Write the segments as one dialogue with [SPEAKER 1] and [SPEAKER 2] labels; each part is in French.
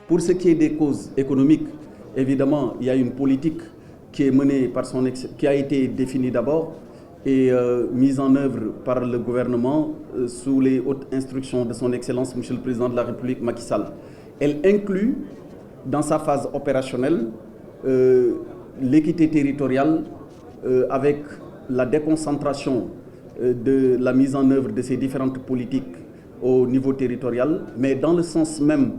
[SPEAKER 1] Pour ce qui est des causes économiques, évidemment, il y a une politique qui est menée par qui a été définie d'abord et mise en œuvre par le gouvernement sous les hautes instructions de son Excellence, Monsieur le Président de la République, Macky Sall. Elle inclut, dans sa phase opérationnelle, l'équité territoriale avec la déconcentration de la mise en œuvre de ces différentes politiques au niveau territorial, mais dans le sens même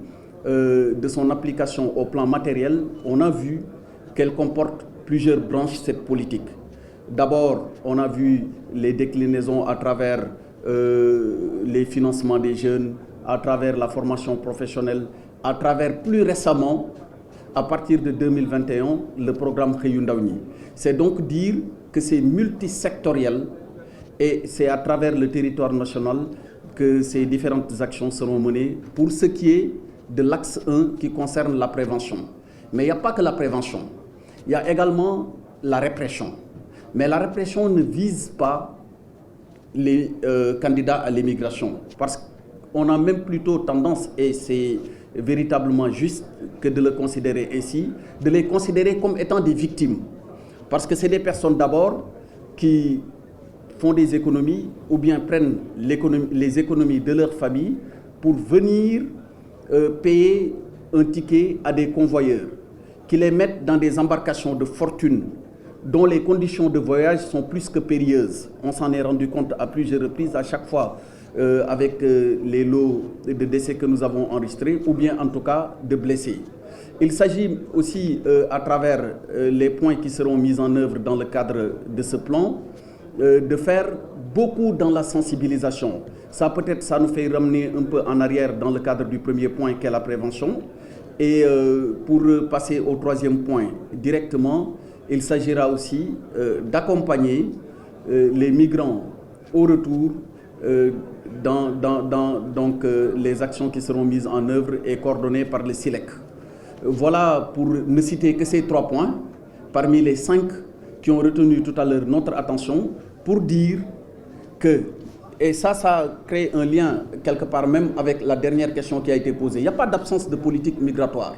[SPEAKER 1] de son application au plan matériel, on a vu qu'elle comporte plusieurs branches, cette politique. D'abord, on a vu les déclinaisons à travers les financements des jeunes, à travers la formation professionnelle, à travers plus récemment, à partir de 2021, le programme Xëyu Ndaw Ñi. C'est donc dire que c'est multisectoriel et c'est à travers le territoire national que ces différentes actions seront menées pour ce qui est de l'axe 1 qui concerne la prévention. Mais il n'y a pas que la prévention, il y a également la répression. Mais la répression ne vise pas les candidats à l'immigration, parce qu'on a même plutôt tendance, et c'est véritablement juste que de le considérer ainsi, de les considérer comme étant des victimes. Parce que c'est des personnes d'abord qui font des économies ou bien prennent les économies de leur famille pour venir payer un ticket à des convoyeurs qui les mettent dans des embarcations de fortune dont les conditions de voyage sont plus que périlleuses. On s'en est rendu compte à plusieurs reprises, à chaque fois avec les lots de décès que nous avons enregistrés, ou bien en tout cas de blessés. Il s'agit aussi, à travers les points qui seront mis en œuvre dans le cadre de ce plan, de faire beaucoup dans la sensibilisation. Ça peut-être, ça nous fait ramener un peu en arrière dans le cadre du premier point qui est la prévention. Et pour passer au troisième point directement, il s'agira aussi d'accompagner les migrants au retour dans les actions qui seront mises en œuvre et coordonnées par le SILEC. Voilà, pour ne citer que ces 3 points, parmi les 5 qui ont retenu tout à l'heure notre attention, pour dire que, et ça crée un lien quelque part même avec la dernière question qui a été posée, il n'y a pas d'absence de politique migratoire.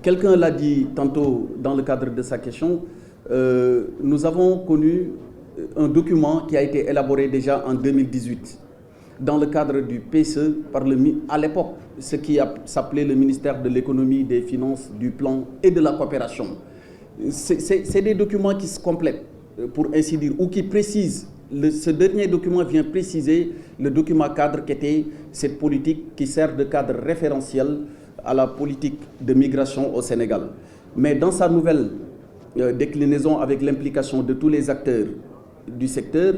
[SPEAKER 1] Quelqu'un l'a dit tantôt dans le cadre de sa question, nous avons connu un document qui a été élaboré déjà en 2018 dans le cadre du PSE par à l'époque ce qui s'appelait le ministère de l'économie, des finances, du plan et de la coopération. C'est des documents qui se complètent, pour ainsi dire, ou qui précisent. Ce dernier document vient préciser le document cadre qui était cette politique qui sert de cadre référentiel à la politique de migration au Sénégal. Mais dans sa nouvelle déclinaison avec l'implication de tous les acteurs du secteur,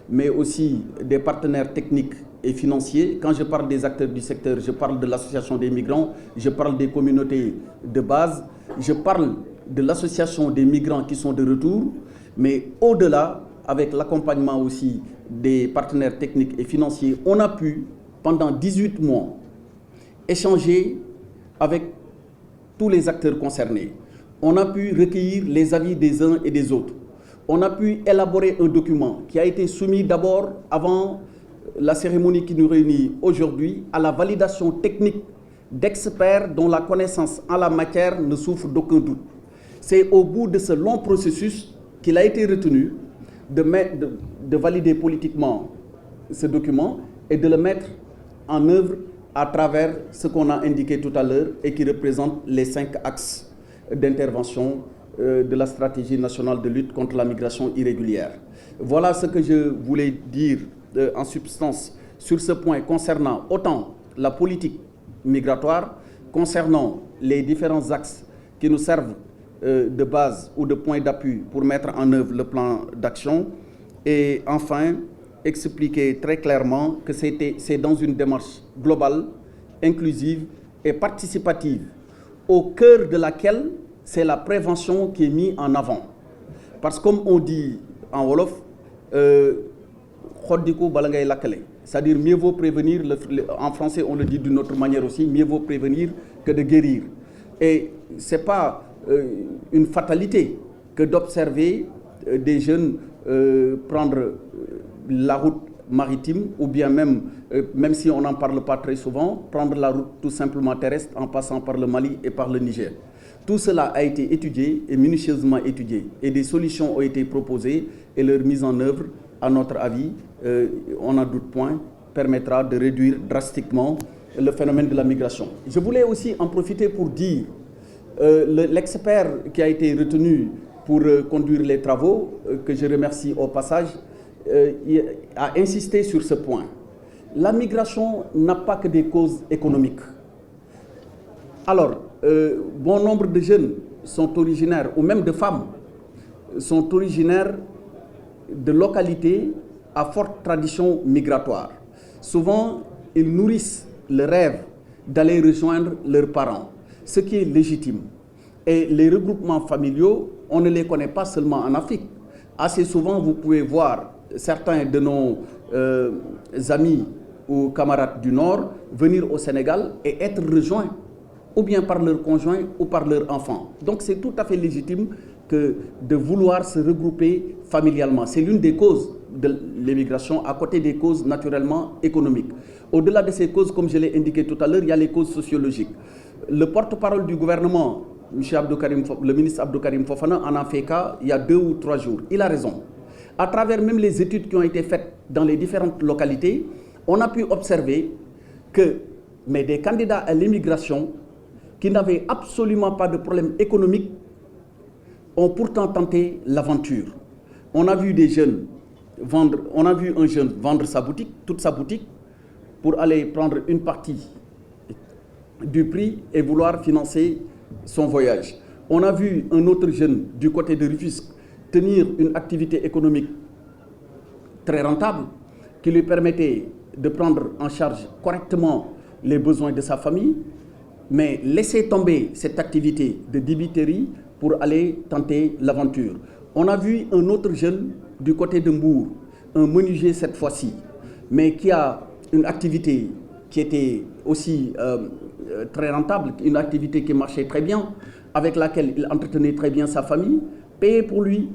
[SPEAKER 1] mais aussi des partenaires techniques et financiers. Quand je parle des acteurs du secteur, je parle de l'association des migrants, je parle des communautés de base, je parle de l'association des migrants qui sont de retour, mais au-delà, avec l'accompagnement aussi des partenaires techniques et financiers, on a pu, pendant 18 mois, échanger avec tous les acteurs concernés. On a pu recueillir les avis des uns et des autres. On a pu élaborer un document qui a été soumis d'abord, avant la cérémonie qui nous réunit aujourd'hui, à la validation technique d'experts dont la connaissance en la matière ne souffre d'aucun doute. C'est au bout de ce long processus qu'il a été retenu de valider politiquement ce document et de le mettre en œuvre à travers ce qu'on a indiqué tout à l'heure et qui représente les 5 axes d'intervention de la stratégie nationale de lutte contre la migration irrégulière. Voilà ce que je voulais dire en substance sur ce point concernant autant la politique migratoire, concernant les différents axes qui nous servent de base ou de point d'appui pour mettre en œuvre le plan d'action, et enfin expliquer très clairement que c'est dans une démarche globale, inclusive et participative, au cœur de laquelle c'est la prévention qui est mise en avant. Parce que comme on dit en Wolof, c'est-à-dire mieux vaut prévenir, en français on le dit d'une autre manière aussi, mieux vaut prévenir que de guérir. Et ce n'est pas une fatalité que d'observer des jeunes prendre la route maritime ou bien même, même si on n'en parle pas très souvent, prendre la route tout simplement terrestre en passant par le Mali et par le Niger. Tout cela a été étudié et minutieusement étudié et des solutions ont été proposées et leur mise en œuvre, à notre avis, on n'en doute point, permettra de réduire drastiquement le phénomène de la migration. Je voulais aussi en profiter pour dire l'expert qui a été retenu pour conduire les travaux, que je remercie au passage, a insisté sur ce point. La migration n'a pas que des causes économiques. Alors, bon nombre de jeunes sont originaires, ou même de femmes, sont originaires de localités à forte tradition migratoire. Souvent, ils nourrissent le rêve d'aller rejoindre leurs parents, ce qui est légitime. Et les regroupements familiaux, on ne les connaît pas seulement en Afrique. Assez souvent, vous pouvez voir certains de nos amis ou camarades du Nord venir au Sénégal et être rejoints ou bien par leurs conjoints ou par leurs enfants. Donc c'est tout à fait légitime que de vouloir se regrouper familialement. C'est l'une des causes de l'immigration, à côté des causes naturellement économiques. Au-delà de ces causes, comme je l'ai indiqué tout à l'heure, il y a les causes sociologiques. Le porte-parole du gouvernement, le ministre Abdou Karim Fofana, en a fait cas il y a 2 ou 3 jours. Il a raison. À travers même les études qui ont été faites dans les différentes localités, on a pu observer que des candidats à l'immigration qui n'avaient absolument pas de problème économique ont pourtant tenté l'aventure. On a vu des jeunes vendre, on a vu un jeune vendre sa boutique, toute sa boutique, pour aller prendre une partie du prix et vouloir financer son voyage. On a vu un autre jeune du côté de Rufisque tenir une activité économique très rentable qui lui permettait de prendre en charge correctement les besoins de sa famille, mais laisser tomber cette activité de débiterie pour aller tenter l'aventure. On a vu un autre jeune du côté de Mbour, un menuisier cette fois-ci, mais qui a une activité qui était aussi très rentable, une activité qui marchait très bien, avec laquelle il entretenait très bien sa famille, payer pour lui,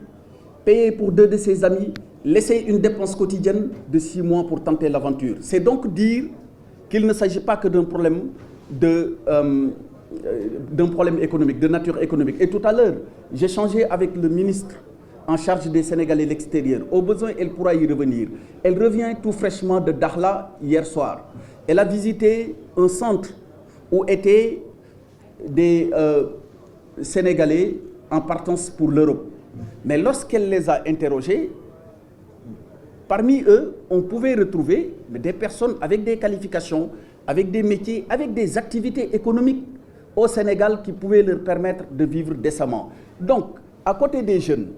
[SPEAKER 1] payer pour 2 de ses amis, laisser une dépense quotidienne de 6 mois pour tenter l'aventure. C'est donc dire qu'il ne s'agit pas que d'un problème économique, de nature économique. Et tout à l'heure, j'ai échangé avec le ministre en charge des Sénégalais de l'extérieur. Au besoin, elle pourra y revenir. Elle revient tout fraîchement de Dakhla hier soir. Elle a visité un centre où étaient des Sénégalais en partance pour l'Europe. Mais lorsqu'elle les a interrogés, parmi eux, on pouvait retrouver des personnes avec des qualifications, avec des métiers, avec des activités économiques au Sénégal qui pouvaient leur permettre de vivre décemment. Donc, à côté des jeunes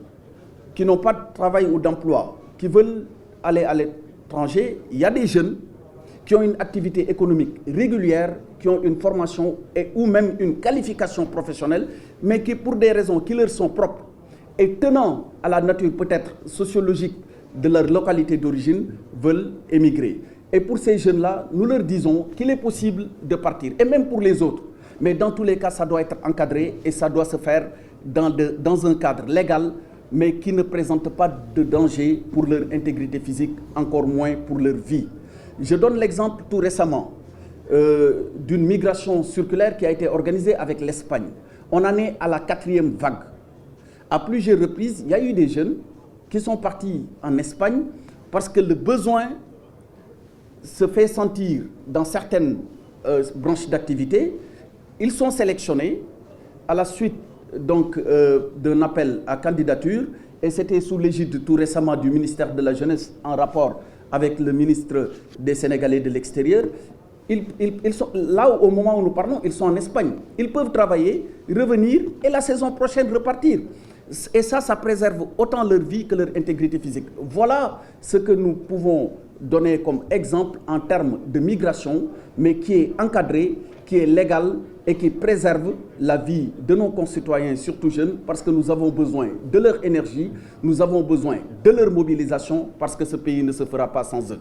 [SPEAKER 1] qui n'ont pas de travail ou d'emploi, qui veulent aller à l'étranger, il y a des jeunes qui ont une activité économique régulière, qui ont une formation ou même une qualification professionnelle, mais qui, pour des raisons qui leur sont propres et tenant à la nature peut-être sociologique de leur localité d'origine, veulent émigrer. Et pour ces jeunes-là, nous leur disons qu'il est possible de partir, et même pour les autres. Mais dans tous les cas, ça doit être encadré et ça doit se faire dans un cadre légal, mais qui ne présente pas de danger pour leur intégrité physique, encore moins pour leur vie. Je donne l'exemple tout récemment d'une migration circulaire qui a été organisée avec l'Espagne. On en est à la 4e vague. À plusieurs reprises, il y a eu des jeunes qui sont partis en Espagne parce que le besoin se fait sentir dans certaines branches d'activité. Ils sont sélectionnés à la suite d'un appel à candidature, et c'était sous l'égide tout récemment du ministère de la Jeunesse en rapport avec le ministre des Sénégalais de l'extérieur. Ils sont là au moment où nous parlons, ils sont en Espagne. Ils peuvent travailler, revenir et la saison prochaine repartir. Et ça préserve autant leur vie que leur intégrité physique. Voilà ce que nous pouvons donner comme exemple en termes de migration, mais qui est encadré, qui est légal et qui préserve la vie de nos concitoyens, surtout jeunes, parce que nous avons besoin de leur énergie, nous avons besoin de leur mobilisation, parce que ce pays ne se fera pas sans eux.